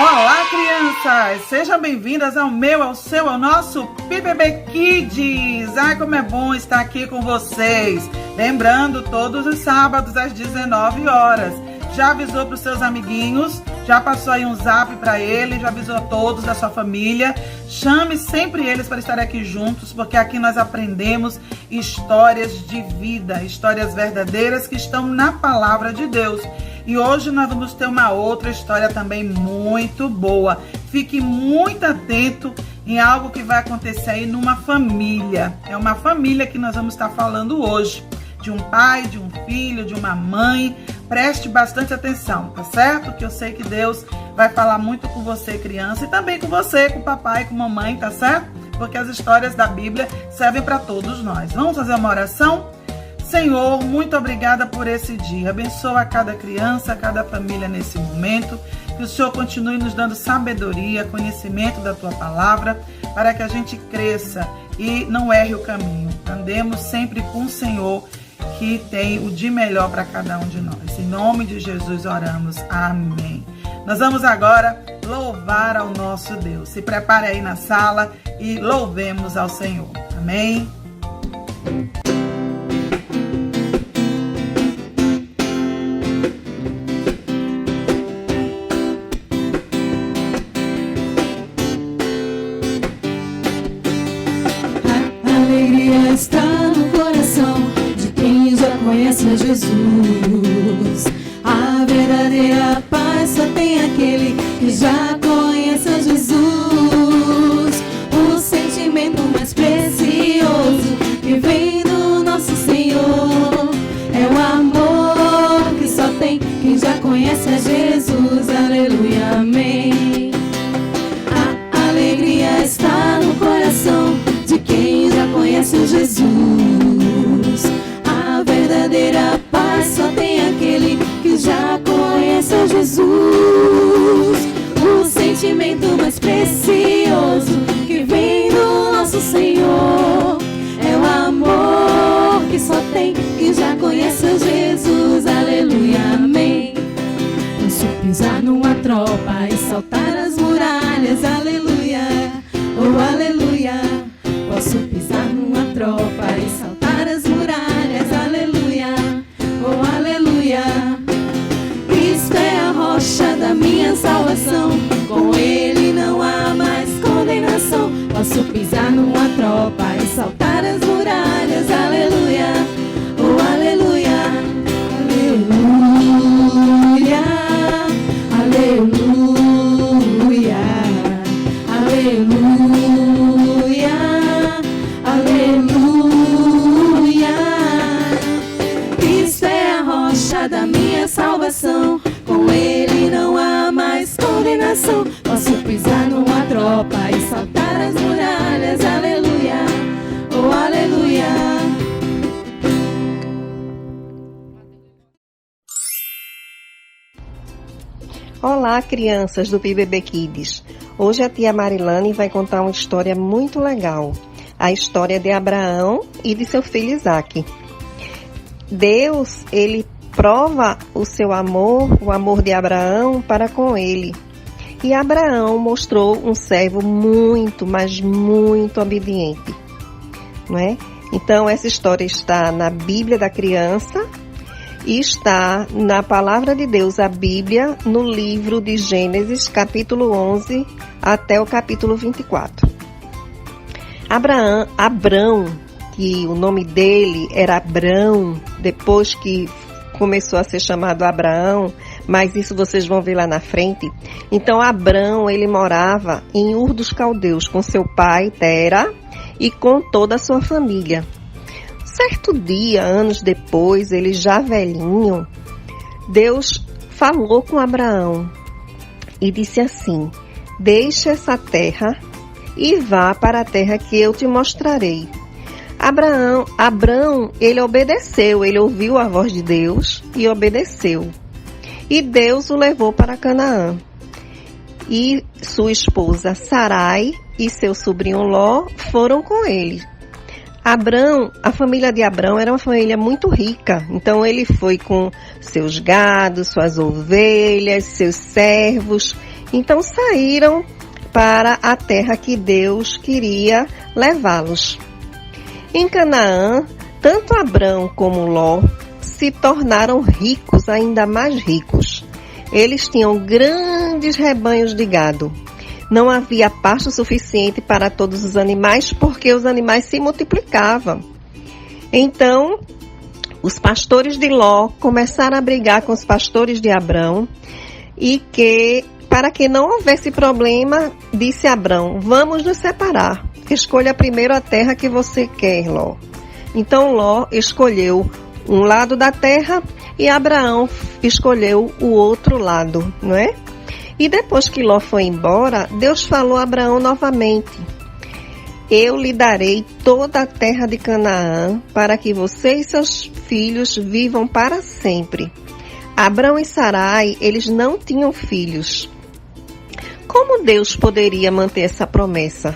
Olá, crianças! Sejam bem-vindas ao meu, ao seu, ao nosso PBB Kids! Ai, como é bom estar aqui com vocês! Lembrando, todos os sábados às 19 horas. Já avisou para os seus amiguinhos? Já passou aí um zap para eles? Já avisou a todos da sua família? Chame sempre eles para estar aqui juntos, porque aqui nós aprendemos histórias de vida, histórias verdadeiras que estão na palavra de Deus. E hoje nós vamos ter uma outra história também muito boa. Fique muito atento em algo que vai acontecer aí numa família. É uma família que nós vamos estar falando hoje. De um pai, de um filho, de uma mãe. Preste bastante atenção, tá certo? Que eu sei que Deus vai falar muito com você, criança, e também com você, com o papai, com a mamãe, tá certo? Porque as histórias da Bíblia servem para todos nós. Vamos fazer uma oração? Senhor, muito obrigada por esse dia. Abençoa cada criança, cada família nesse momento. Que o Senhor continue nos dando sabedoria, conhecimento da Tua palavra, para que a gente cresça e não erre o caminho. Andemos sempre com o Senhor, que tem o de melhor para cada um de nós. Em nome de Jesus oramos. Amém. Nós vamos agora louvar ao nosso Deus. Se prepare aí na sala e louvemos ao Senhor. Amém. Está no coração de quem já conhece a Jesus. A verdadeira paz só tem aquele que já conhece a Jesus. O sentimento mais precioso que vem do nosso Senhor é o amor que só tem quem já conhece a Jesus. Aleluia, amém. A alegria está no coração de quem já conhece o Jesus. A verdadeira paz só tem aquele que já conhece o Jesus. O sentimento mais precioso que vem do nosso Senhor é o amor que só tem quem já conhece o Jesus. Aleluia, amém. Posso pisar numa tropa e saltar as muralhas. Aleluia, oh aleluia. Posso pisar numa tropa e saltar as muralhas, aleluia, oh aleluia. Cristo é a rocha da minha salvação, com Ele não há mais condenação. Posso pisar numa tropa e saltar as muralhas, aleluia, oh aleluia, aleluia, aleluia, aleluia. Aleluia, Cristo é a rocha da minha salvação, com Ele não há mais condenação. Posso pisar numa tropa e saltar as muralhas, aleluia, oh aleluia. Olá, crianças do PBB Kids. Hoje a tia Marilane vai contar uma história muito legal. A história de Abraão e de seu filho Isaque. Deus, ele prova o seu amor, o amor de Abraão para com ele. E Abraão mostrou um servo muito, mas muito obediente, não é? Então, essa história está na Bíblia da criança e está na Palavra de Deus, a Bíblia, no livro de Gênesis, capítulo 11 até o capítulo 24. Abrão, que o nome dele era Abrão, depois que começou a ser chamado Abraão, mas isso vocês vão ver lá na frente. Então, Abrão, ele morava em Ur dos Caldeus com seu pai, Tera, e com toda a sua família. Certo dia, anos depois, ele já velhinho, Deus falou com Abraão e disse assim: deixa essa terra e vá para a terra que eu te mostrarei. Abrão, ele obedeceu, ele ouviu a voz de Deus e obedeceu. E Deus o levou para Canaã. E sua esposa Sarai e seu sobrinho Ló foram com ele. A família de Abrão era uma família muito rica, então ele foi com seus gados, suas ovelhas, seus servos Então saíram para a terra que Deus queria levá-los. Em Canaã, tanto Abrão como Ló se tornaram ricos, ainda mais ricos. Eles tinham grandes rebanhos de gado. Não havia pasto suficiente para todos os animais, porque os animais se multiplicavam. Então, os pastores de Ló começaram a brigar com os pastores de Abrão e para que não houvesse problema, disse Abrão: vamos nos separar. Escolha primeiro a terra que você quer, Ló. Então Ló escolheu um lado da terra e Abraão escolheu o outro lado, não é? E depois que Ló foi embora, Deus falou a Abraão novamente: eu lhe darei toda a terra de Canaã para que você e seus filhos vivam para sempre. Abrão e Sarai, eles não tinham filhos. Como Deus poderia manter essa promessa?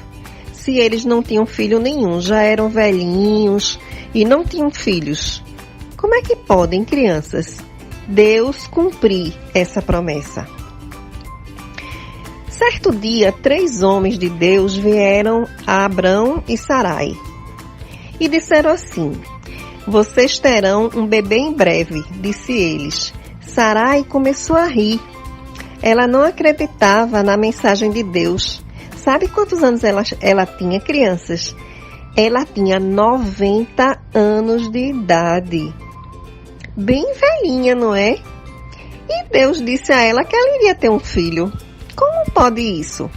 Se eles não tinham filho nenhum, já eram velhinhos e não tinham filhos. Como é que podem, crianças, Deus cumprir essa promessa? Certo dia, 3 homens de Deus vieram a Abrão e Sarai e disseram assim: vocês terão um bebê em breve, disse eles. Sarai começou a rir. Ela não acreditava na mensagem de Deus. Sabe quantos anos ela tinha, crianças? Ela tinha 90 anos de idade. Bem velhinha, não é? E Deus disse a ela que ela iria ter um filho. Como pode isso?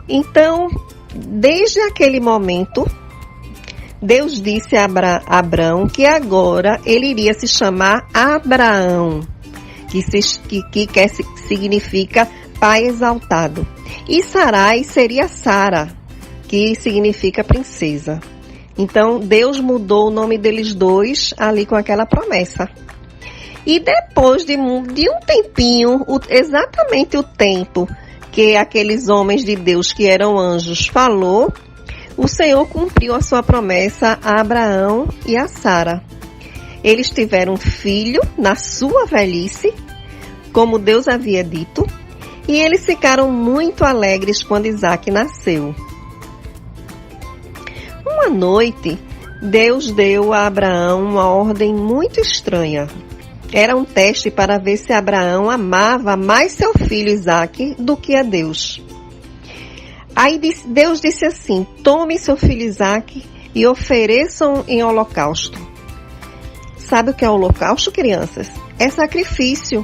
Então, desde aquele momento, Deus disse a Abrão que agora ele iria se chamar Abraão, que significa pai exaltado. E Sarai seria Sara, que significa princesa. Então, Deus mudou o nome deles dois ali com aquela promessa. E depois de um tempinho, exatamente o tempo que aqueles homens de Deus que eram anjos falou, o Senhor cumpriu a sua promessa a Abraão e a Sara. Eles tiveram um filho na sua velhice, como Deus havia dito, e eles ficaram muito alegres quando Isaque nasceu. Uma noite, Deus deu a Abraão uma ordem muito estranha. Era um teste para ver se Abraão amava mais seu filho Isaque do que a Deus. Aí Deus disse assim: tome seu filho Isaque e ofereçam em holocausto. Sabe o que é holocausto, crianças? É sacrifício.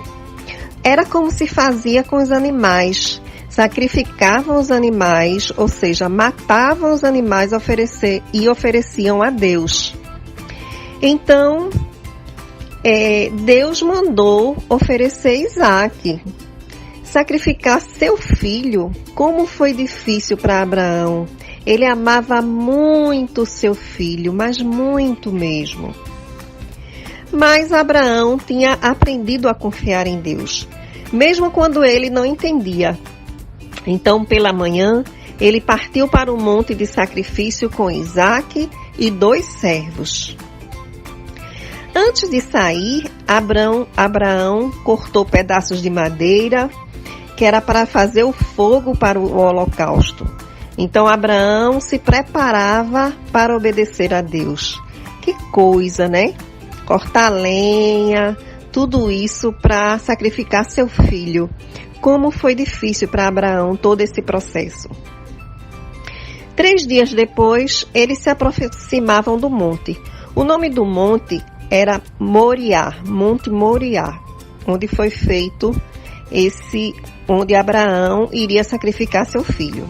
Era como se fazia com os animais. Sacrificavam os animais, ou seja, matavam os animais e ofereciam a Deus. Então, Deus mandou oferecer Isaque, sacrificar seu filho. Como foi difícil para Abraão. Ele amava muito seu filho, mas muito mesmo. Mas Abraão tinha aprendido a confiar em Deus, mesmo quando ele não entendia. Então, pela manhã, ele partiu para o monte de sacrifício com Isaque e 2 servos. Antes de sair, Abraão cortou pedaços de madeira, que era para fazer o fogo para o holocausto. Então, Abraão se preparava para obedecer a Deus. Que coisa, né? Cortar lenha, tudo isso para sacrificar seu filho. Como foi difícil para Abraão todo esse processo. 3 dias depois, eles se aproximavam do monte. O nome do monte era Moriá, Monte Moriá, onde foi feito onde Abraão iria sacrificar seu filho.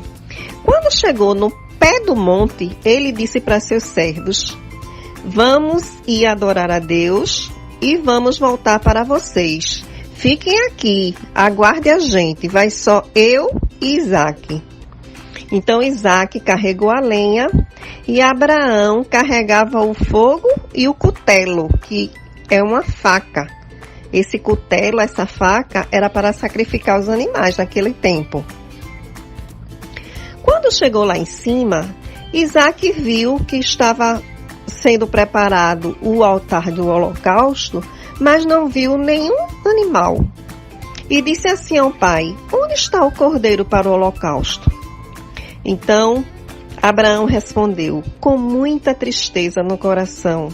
Quando chegou no pé do monte, ele disse para seus servos: vamos ir adorar a Deus e vamos voltar para vocês. Fiquem aqui, aguarde a gente, vai só eu e Isaque. Então Isaque carregou a lenha e Abraão carregava o fogo e o cutelo, que é uma faca. Esse cutelo, essa faca, era para sacrificar os animais naquele tempo. Quando chegou lá em cima, Isaque viu que estava sendo preparado o altar do holocausto, mas não viu nenhum animal. e disse assim ao pai: onde está o cordeiro para o holocausto? Então Abraão respondeu, com muita tristeza no coração,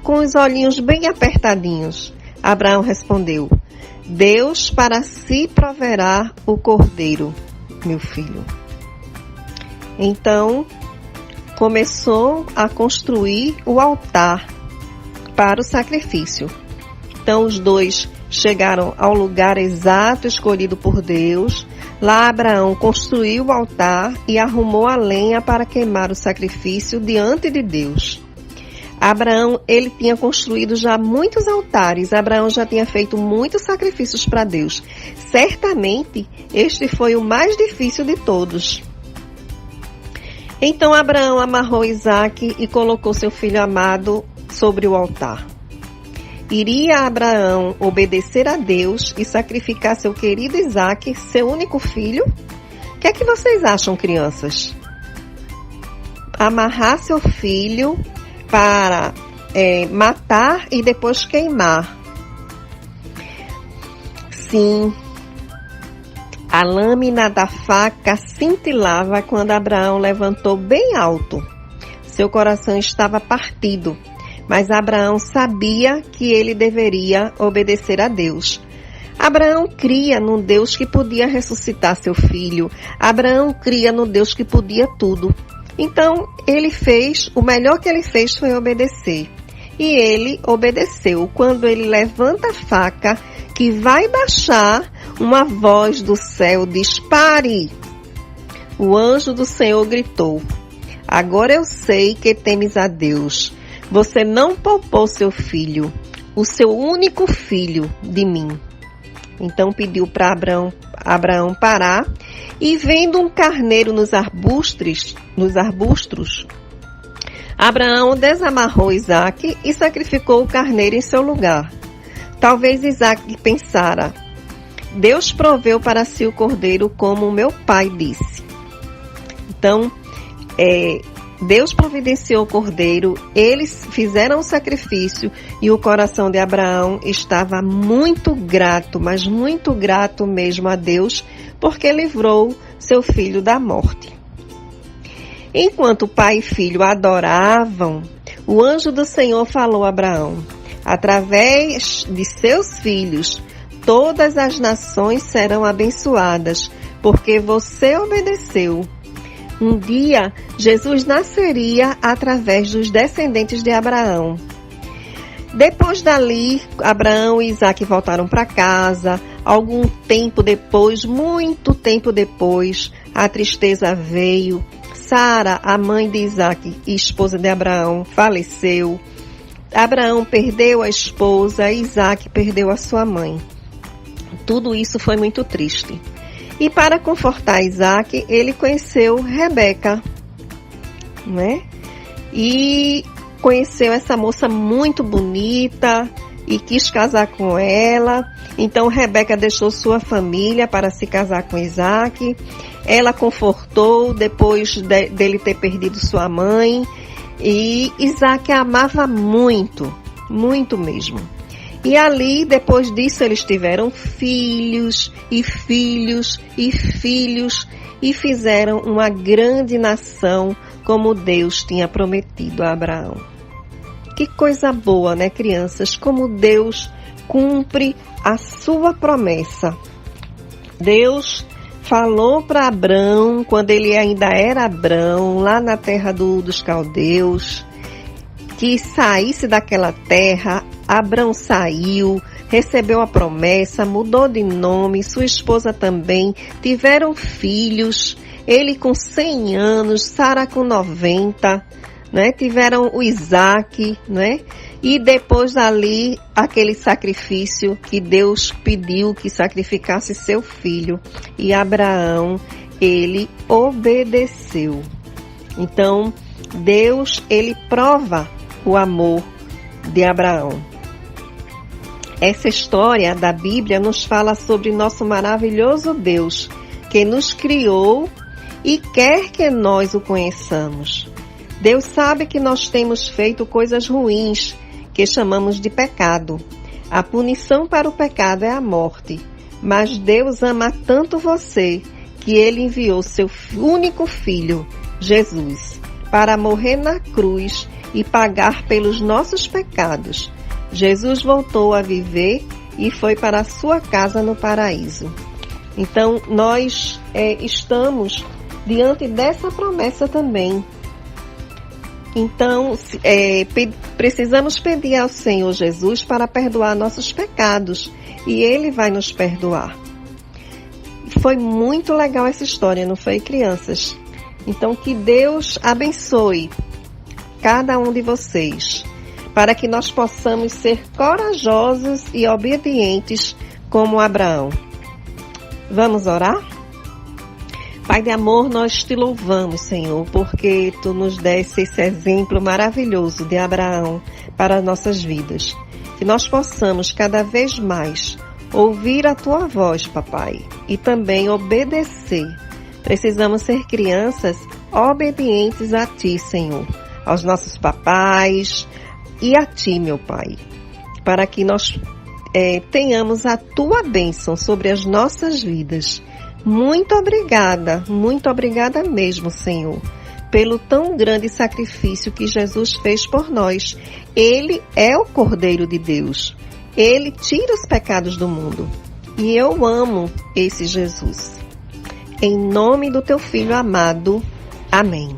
com os olhinhos bem apertadinhos. Abraão respondeu: Deus para si proverá o cordeiro, meu filho. Então começou a construir o altar para o sacrifício. Então os dois chegaram ao lugar exato escolhido por Deus. Lá Abraão construiu o altar e arrumou a lenha para queimar o sacrifício diante de Deus. Abraão, ele tinha construído já muitos altares. Abraão já tinha feito muitos sacrifícios para Deus. Certamente, este foi o mais difícil de todos. Então Abraão amarrou Isaque e colocou seu filho amado sobre o altar. Iria Abraão obedecer a Deus e sacrificar seu querido Isaque, seu único filho? O que é que vocês acham, crianças? Amarrar seu filho para matar e depois queimar. Sim, a lâmina da faca cintilava quando Abraão levantou bem alto. Seu coração estava partido, mas Abraão sabia que ele deveria obedecer a Deus. Abraão cria no Deus que podia ressuscitar seu filho. Abraão cria no Deus que podia tudo. Então, o melhor que ele fez foi obedecer. E ele obedeceu. Quando ele levanta a faca, que vai baixar, uma voz do céu diz: pare! O anjo do Senhor gritou: agora eu sei que temes a Deus. Você não poupou seu filho, o seu único filho, de mim. Então pediu para Abraão parar, e vendo um carneiro nos arbustos, Abraão desamarrou Isaque e sacrificou o carneiro em seu lugar. Talvez Isaque pensara: Deus proveu para si o cordeiro como o meu pai disse. Então, Deus providenciou o cordeiro, eles fizeram o sacrifício e o coração de Abraão estava muito grato, mas muito grato mesmo a Deus, porque livrou seu filho da morte. Enquanto pai e filho adoravam, o anjo do Senhor falou a Abraão: através de seus filhos, todas as nações serão abençoadas, porque você obedeceu. Um dia, Jesus nasceria através dos descendentes de Abraão. Depois dali, Abraão e Isaque voltaram para casa. Algum tempo depois, muito tempo depois, a tristeza veio. Sara, a mãe de Isaque e esposa de Abraão, faleceu. Abraão perdeu a esposa e Isaque perdeu a sua mãe. Tudo isso foi muito triste. E para confortar Isaque, ele conheceu Rebeca, né? E conheceu essa moça muito bonita e quis casar com ela. Então Rebeca deixou sua família para se casar com Isaque. Ela confortou depois dele ter perdido sua mãe. E Isaque a amava muito, muito mesmo. E ali, depois disso, eles tiveram filhos e filhos e filhos e fizeram uma grande nação como Deus tinha prometido a Abraão. Que coisa boa, né, crianças? Como Deus cumpre a sua promessa. Deus falou para Abraão, quando ele ainda era Abraão, lá na terra dos caldeus, que saísse daquela terra. Abraão saiu, recebeu a promessa, mudou de nome, sua esposa também, tiveram filhos, ele com 100 anos, Sara com 90, né? Tiveram o Isaque, né? E depois ali, aquele sacrifício que Deus pediu que sacrificasse seu filho. E Abraão, ele obedeceu. Então, Deus, ele prova o amor de Abraão. Essa história da Bíblia nos fala sobre nosso maravilhoso Deus, que nos criou e quer que nós o conheçamos. Deus sabe que nós temos feito coisas ruins, que chamamos de pecado. A punição para o pecado é a morte, Mas Deus ama tanto você que Ele enviou seu único Filho, Jesus, para morrer na cruz e pagar pelos nossos pecados. Jesus voltou a viver e foi para a sua casa no paraíso. Então, nós estamos diante dessa promessa também. Então, precisamos pedir ao Senhor Jesus para perdoar nossos pecados e Ele vai nos perdoar. Foi muito legal essa história, não foi, crianças? Então, que Deus abençoe cada um de vocês, para que nós possamos ser corajosos e obedientes como Abraão. Vamos orar? Pai de amor, nós te louvamos, Senhor, porque Tu nos deste esse exemplo maravilhoso de Abraão para as nossas vidas. Que nós possamos cada vez mais ouvir a Tua voz, Papai, e também obedecer. Precisamos ser crianças obedientes a Ti, Senhor, aos nossos papais e a Ti, meu Pai, para que nós tenhamos a Tua bênção sobre as nossas vidas. Muito obrigada mesmo, Senhor, pelo tão grande sacrifício que Jesus fez por nós. Ele é o Cordeiro de Deus. Ele tira os pecados do mundo. E eu amo esse Jesus. Em nome do Teu Filho amado. Amém.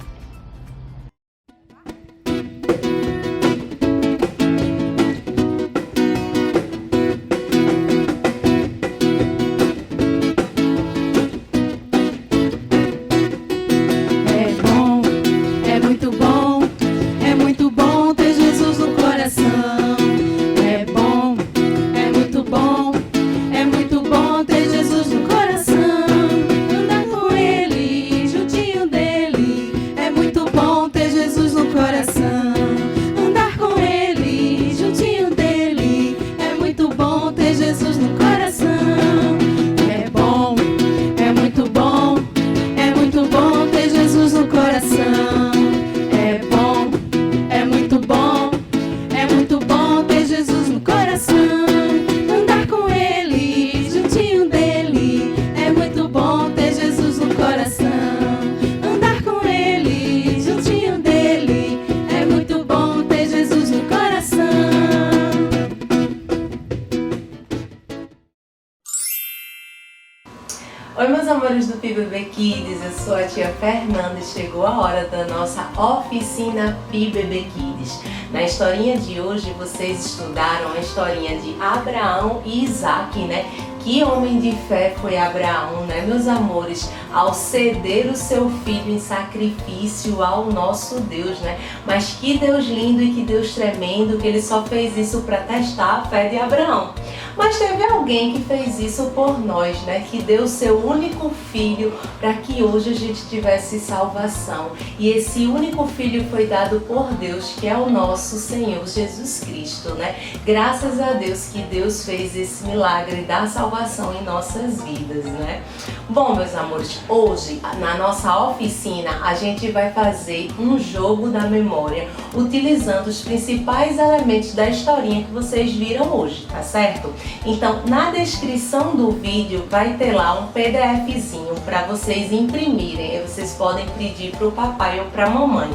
Oi, meus amores do PIBBB Kids, eu sou a tia Fernanda e chegou a hora da nossa oficina PIBBB Kids. Na historinha de hoje vocês estudaram a historinha de Abraão e Isaac, né? Que homem de fé foi Abraão, né, meus amores, ao ceder o seu filho em sacrifício ao nosso Deus, né? Mas que Deus lindo e que Deus tremendo, que Ele só fez isso para testar a fé de Abraão. Mas teve alguém que fez isso por nós, né? Que deu seu único filho para que hoje a gente tivesse salvação. E esse único filho foi dado por Deus, que é o nosso Senhor Jesus Cristo, né? Graças a Deus que Deus fez esse milagre da salvação em nossas vidas, né? Bom, meus amores, hoje na nossa oficina a gente vai fazer um jogo da memória utilizando os principais elementos da historinha que vocês viram hoje, tá certo? Então, na descrição do vídeo vai ter lá um PDFzinho para vocês imprimirem. Aí vocês podem pedir para o papai ou para a mamãe.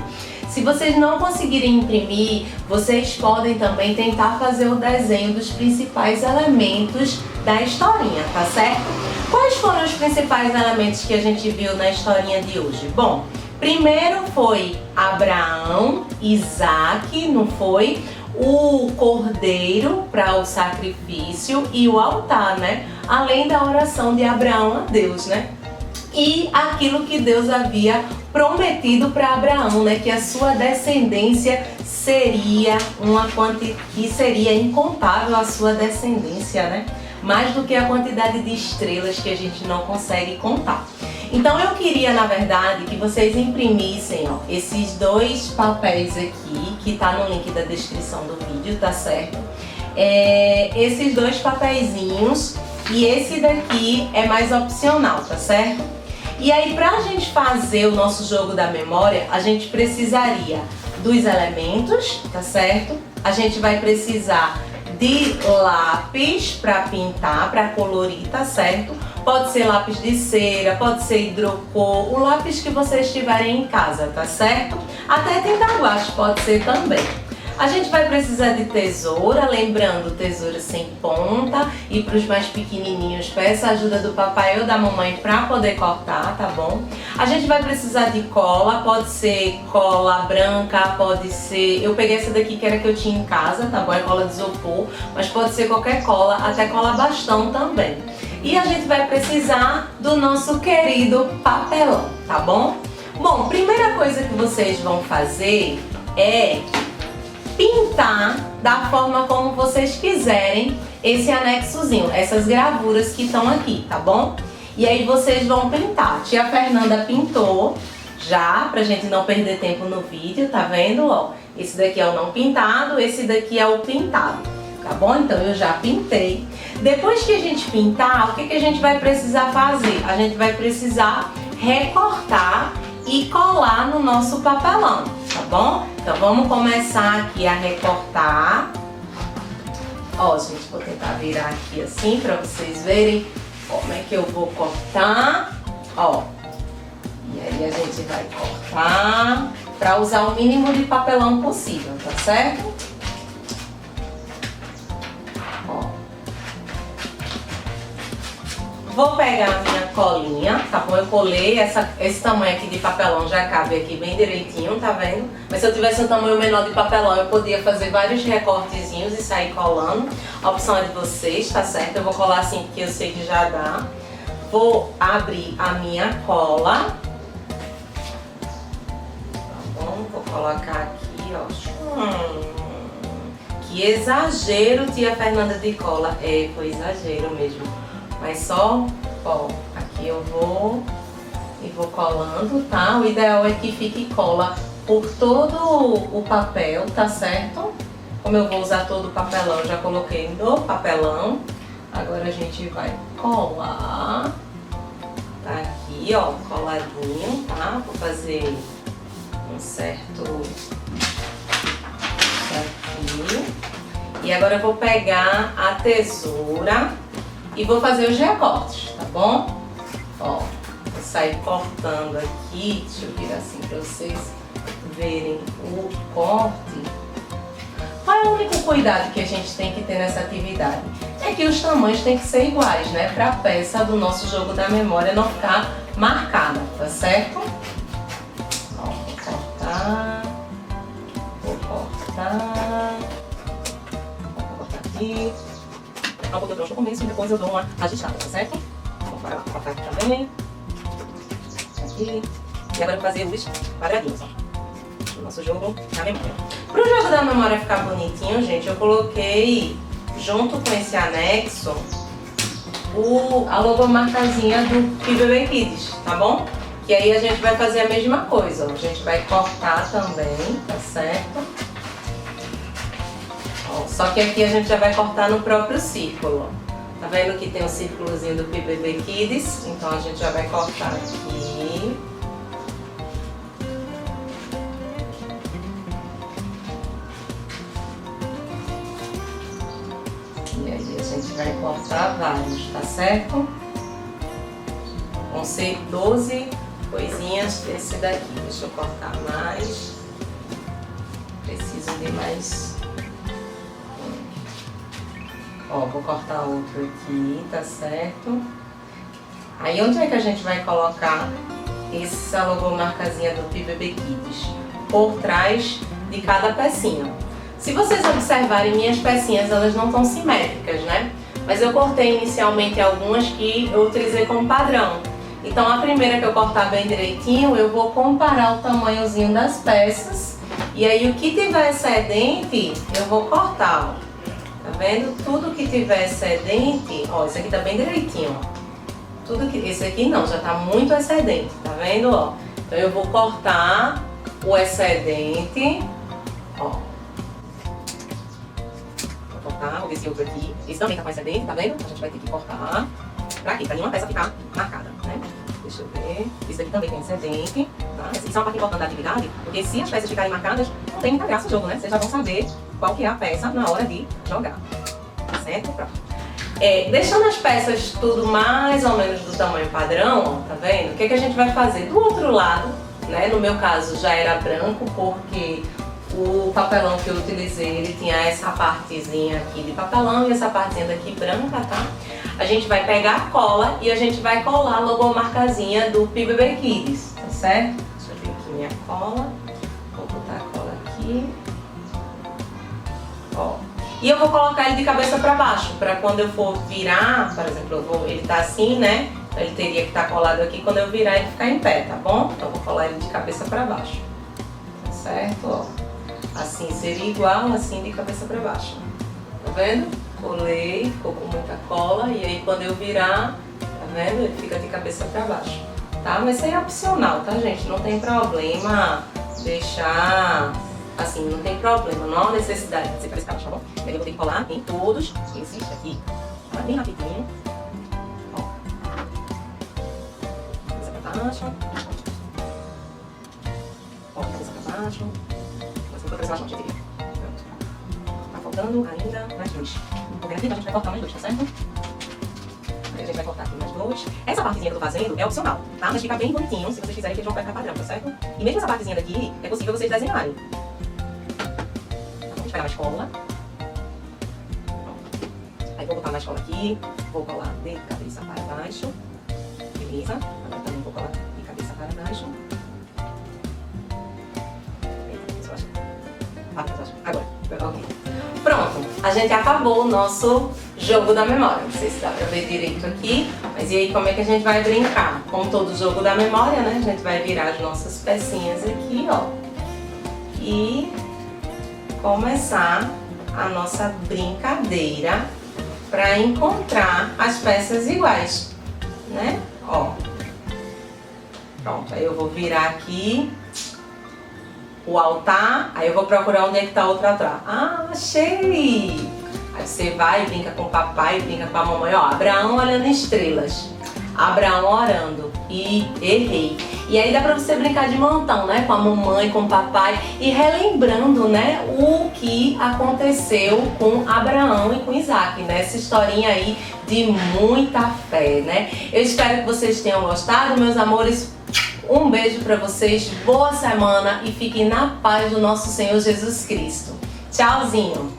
Se vocês não conseguirem imprimir, vocês podem também tentar fazer o desenho dos principais elementos da historinha, tá certo? Quais foram os principais elementos que a gente viu na historinha de hoje? Bom, primeiro foi Abraão, Isaac, não foi? O cordeiro para o sacrifício e o altar, né? Além da oração de Abraão a Deus, né? E aquilo que Deus havia prometido para Abraão, né? Que a sua descendência seria que seria incontável a sua descendência, né? Mais do que a quantidade de estrelas que a gente não consegue contar. Então eu queria, na verdade, que vocês imprimissem, ó, esses dois papéis aqui, que tá no link da descrição do vídeo, tá certo? Esses dois papeizinhos e esse daqui é mais opcional, tá certo? E aí, pra gente fazer o nosso jogo da memória, a gente precisaria dos elementos, tá certo? A gente vai precisar de lápis para pintar, para colorir, tá certo? Pode ser lápis de cera, pode ser hidrocor, o lápis que vocês tiverem em casa, tá certo? Até tinta guache pode ser também. A gente vai precisar de tesoura, lembrando, tesoura sem ponta, e para os mais pequenininhos, peça a ajuda do papai ou da mamãe para poder cortar, tá bom? A gente vai precisar de cola, pode ser cola branca, pode ser... Eu peguei essa daqui que era que eu tinha em casa, tá bom? É cola de isopor, mas pode ser qualquer cola, até cola bastão também. E a gente vai precisar do nosso querido papelão, tá bom? Bom, primeira coisa que vocês vão fazer é pintar da forma como vocês quiserem esse anexozinho, essas gravuras que estão aqui, tá bom? E aí vocês vão pintar. Tia Fernanda pintou já, pra gente não perder tempo no vídeo, tá vendo? Ó, esse daqui é o não pintado, esse daqui é o pintado, tá bom? Então eu já pintei. Depois que a gente pintar, o que a gente vai precisar fazer? A gente vai precisar recortar e colar no nosso papelão, tá bom? Então vamos começar aqui a recortar. Ó, gente, vou tentar virar aqui assim pra vocês verem como é que eu vou cortar. Ó, e aí a gente vai cortar pra usar o mínimo de papelão possível, tá certo? Vou pegar a minha colinha, tá bom? Eu colei, esse tamanho aqui de papelão já cabe aqui bem direitinho, tá vendo? Mas se eu tivesse um tamanho menor de papelão, eu podia fazer vários recortezinhos e sair colando. A opção é de vocês, tá certo? Eu vou colar assim porque eu sei que já dá. Vou abrir a minha cola. Tá bom? Vou colocar aqui, ó. Que exagero, tia Fernanda, de cola. É, foi exagero mesmo. Mas só, ó, aqui eu vou e vou colando, tá? O ideal é que fique cola por todo o papel, tá certo? Como eu vou usar todo o papelão, já coloquei no papelão. Agora a gente vai colar. Tá aqui, ó, coladinho, tá? Vou fazer um certo aqui. E agora eu vou pegar a tesoura e vou fazer os recortes, tá bom? Ó, vou sair cortando aqui, deixa eu virar assim pra vocês verem o corte. Qual é o único cuidado que a gente tem que ter nessa atividade? É que os tamanhos têm que ser iguais, né? Pra peça do nosso jogo da memória não ficar marcada, tá certo? Ó, vou cortar. Vou cortar aqui. Um pouquinho troncho no começo e depois eu dou uma ajustada, tá certo? Vamos cortar aqui também. Aqui. E agora eu vou fazer os quadradinhos, ó. Do nosso jogo da memória. Para o jogo da memória ficar bonitinho, gente, eu coloquei junto com esse anexo a logomarcazinha do PBB Kids, tá bom? Que aí a gente vai fazer a mesma coisa, ó. A gente vai cortar também, tá certo? Só que aqui a gente já vai cortar no próprio círculo. Tá vendo que tem um círculozinho do PBB Kids? Então a gente já vai cortar aqui. E aí a gente vai cortar vários, tá certo? Vão ser 12 coisinhas desse daqui. Deixa eu cortar mais. Preciso de mais. Ó, vou cortar outro aqui, tá certo? Aí onde é que a gente vai colocar essa logomarcazinha do PBB Kids? Por trás de cada pecinha. Se vocês observarem, minhas pecinhas, elas não estão simétricas, né? Mas eu cortei inicialmente algumas que eu utilizei como padrão. Então a primeira que eu cortar bem direitinho, eu vou comparar o tamanhozinho das peças. E aí o que tiver excedente, eu vou cortar, ó. Tá vendo? Tudo que tiver excedente, ó, esse aqui tá bem direitinho, ó. Tudo que, esse aqui não, já tá muito excedente, tá vendo, ó? Então eu vou cortar o excedente, ó. Vou cortar, vou ver se outro aqui. Esse também tá com excedente, tá vendo? A gente vai ter que cortar pra aqui, pra nenhuma peça ficar marcada, né? Deixa eu ver. Esse daqui também tem excedente, tá? Isso é uma parte importante da atividade, porque se as peças ficarem marcadas, não tem muita graça o jogo, né? Vocês já vão saber qual que é a peça na hora de jogar. centro, pronto. Deixando as peças tudo mais ou menos do tamanho padrão, ó, tá vendo? O que a gente vai fazer? Do outro lado, né? No meu caso já era branco, porque o papelão que eu utilizei, ele tinha essa partezinha aqui de papelão e essa partezinha daqui branca, tá? A gente vai pegar a cola e a gente vai colar a logomarcazinha do PBB Kids, tá certo? Deixa eu ver aqui minha cola. Vou botar a cola aqui. Ó. E eu vou colocar ele de cabeça para baixo, para quando eu for virar, por exemplo, ele tá assim, né? Então ele teria que estar colado aqui, quando eu virar ele ficar em pé, tá bom? Então eu vou colar ele de cabeça para baixo, tá certo? Ó. Assim seria igual, assim de cabeça para baixo. Tá vendo? Colei, ficou com muita cola e aí quando eu virar, tá vendo? Ele fica de cabeça para baixo, tá? Mas isso aí é opcional, tá, gente? Não tem problema deixar... Assim, não tem problema, não há necessidade de ser para esse cabo, tá bom? Eu vou ter que colar em todos esses aqui. Tá bem rapidinho. Ó. Cabeça pra baixo. Ó, cabeça pra baixo. Mas não tô cabeça pra baixo, não, gente. Pronto. Tá faltando ainda mais dois. Vou ver aqui, a gente vai cortar mais dois, tá certo? Aí a gente vai cortar aqui mais dois. Essa partezinha que eu tô fazendo é opcional, tá? Mas fica bem bonitinho, se vocês quiserem que eles vão ficar padrão, tá certo? E mesmo essa partezinha daqui, é possível vocês desenharem. Pegar mais cola. Aí vou botar mais cola aqui. Vou colar de cabeça para baixo. Beleza? Agora também vou colar de cabeça para baixo. Agora. Ok. Pronto. A gente acabou o nosso jogo da memória. Não sei se dá pra ver direito aqui. Mas e aí, como é que a gente vai brincar? Como todo jogo da memória, né? A gente vai virar as nossas pecinhas aqui, ó. E... começar a nossa brincadeira para encontrar as peças iguais, né? Ó, pronto, aí eu vou virar aqui o altar, aí eu vou procurar onde é que tá o outro altar. Ah, achei! Aí você vai, brinca com o papai, brinca com a mamãe, ó, Abraão olhando estrelas, Abraão orando e errei. E aí dá pra você brincar de montão, né? Com a mamãe, com o papai e relembrando, né? O que aconteceu com Abraão e com Isaac, né? Essa historinha aí de muita fé, né? Eu espero que vocês tenham gostado, meus amores. Um beijo pra vocês, boa semana e fiquem na paz do nosso Senhor Jesus Cristo. Tchauzinho!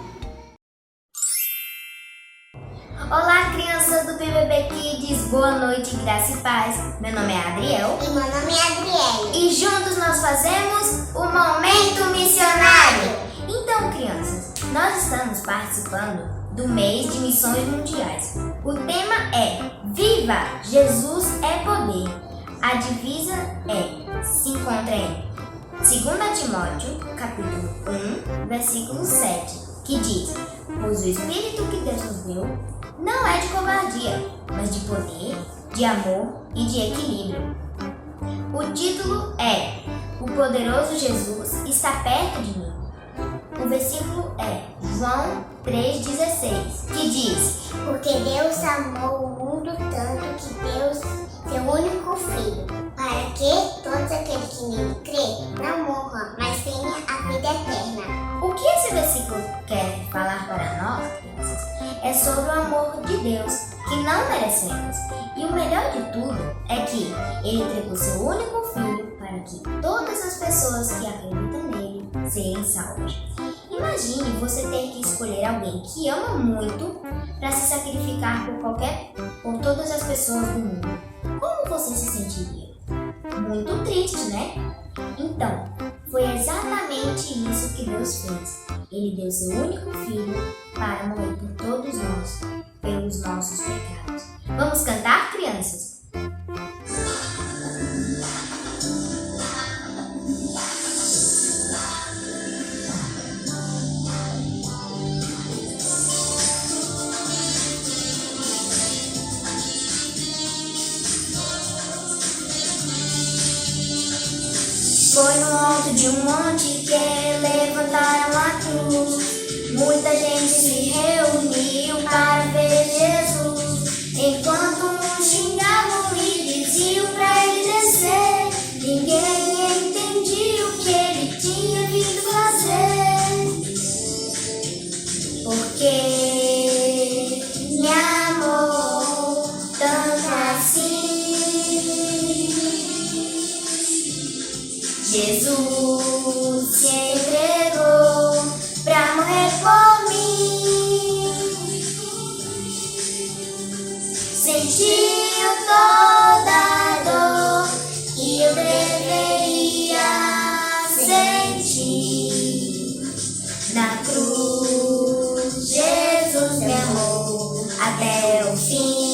Olá, crianças do PBB Kids, boa noite, graça e paz. Meu nome é Adriel. E meu nome é Adriele. E juntos nós fazemos o Momento Missionário. Então, crianças, nós estamos participando do mês de missões mundiais. O tema é Viva! Jesus é Poder. A divisa se encontra em 2 Timóteo, capítulo 1, versículo 7, que diz: pois o Espírito que Deus nos deu não é de covardia, mas de poder, de amor e de equilíbrio. O título é O Poderoso Jesus está perto de mim. O versículo é João 3,16, que diz: porque Deus amou o mundo tanto que deu seu único filho, para que todos aqueles que nele crêem não morram, mas tenham a vida eterna. O que esse versículo quer falar para nós, crianças, é sobre o amor de Deus, que não merecemos. E o melhor de tudo é que Ele entregou seu único filho para que todas as pessoas que acreditam nele sejam salvas. Imagine você ter que escolher alguém que ama muito para se sacrificar por todas as pessoas do mundo. Como você se sentiria? Muito triste, né? Então, foi exatamente isso que Deus fez. Ele deu seu único filho para morrer por todos nós, pelos nossos pecados. Vamos cantar, crianças? Foi no alto de um monte que levantaram a cruz. Muita gente se reuniu para ver Jesus. Enquanto uns xingavam e diziam para ele descer, ninguém entendia o que ele tinha vindo fazer. Porque Jesus se entregou pra morrer por mim. Sentiu toda a dor que eu deveria sentir. Na cruz, Jesus me amou até o fim.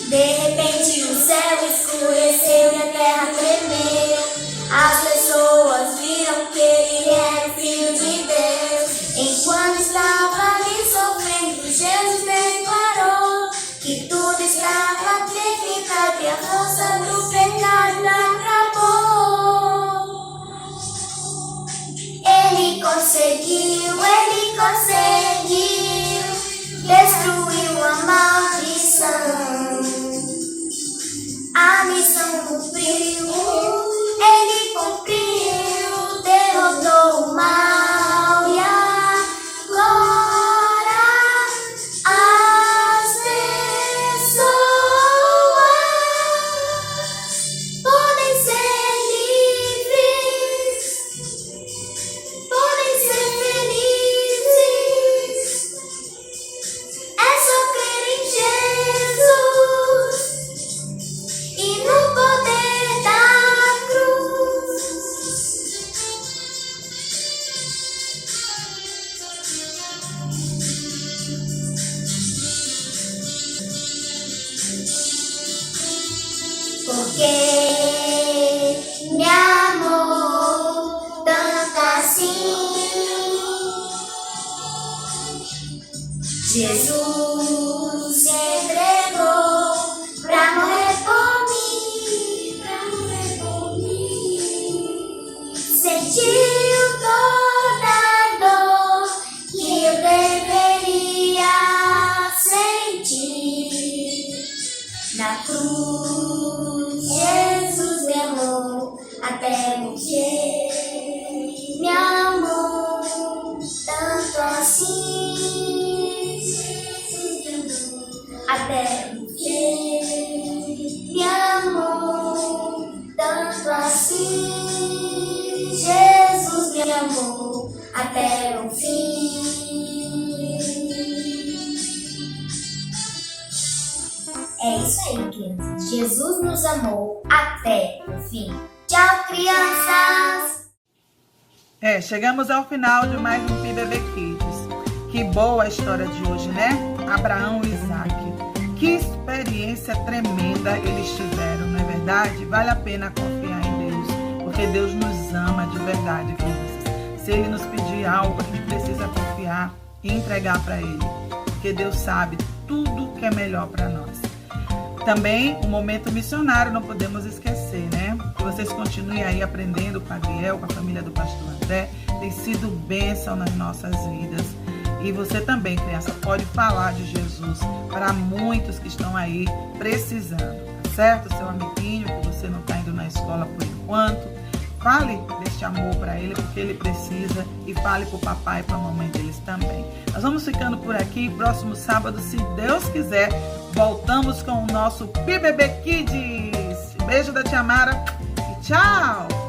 De repente o céu escureceu e a terra tremeu. As pessoas viram que ele era o Filho de Deus. Enquanto estava ali sofrendo, Jesus declarou que tudo estava definido e a força do pecado acabou. Ele conseguiu destruiu a maldição. A missão cumpriu, ele cumpriu, derrotou o mal e agora as pessoas podem ser livres, podem ser felizes. É só crer em Jesus e no poder da cruz. Porque me amou tanto assim. Jesus se entregou pra morrer por mim, Sentiu toda a dor que eu deveria sentir. Na cruz, Jesus me amou até o fim. Me amou tanto assim. Até o fim, me amou tanto assim. Jesus me amou até o fim. É isso aí, crianças. Jesus nos amou até o fim. Tchau, crianças! Chegamos ao final de mais um PBB Kids. Que boa a história de hoje, né? Abraão e Isaac. Que experiência tremenda eles tiveram, não é verdade? Vale a pena confiar em Deus, porque Deus nos ama de verdade, crianças. Se Ele nos pedir algo, a gente precisa confiar e entregar para Ele, porque Deus sabe tudo que é melhor para nós. Também o momento missionário não podemos esquecer, né? Que vocês continuem aí aprendendo com a Adriel, com a família do pastor André. Tem sido bênção nas nossas vidas. E você também, criança, pode falar de Jesus para muitos que estão aí precisando, tá certo? Seu amiguinho, que você não está indo na escola por enquanto, fale deste amor para ele, porque ele precisa, e fale para o papai e para a mamãe deles também. Nós vamos ficando por aqui. Próximo sábado, se Deus quiser, voltamos com o nosso PBB Kids. Beijo da tia Mara e tchau!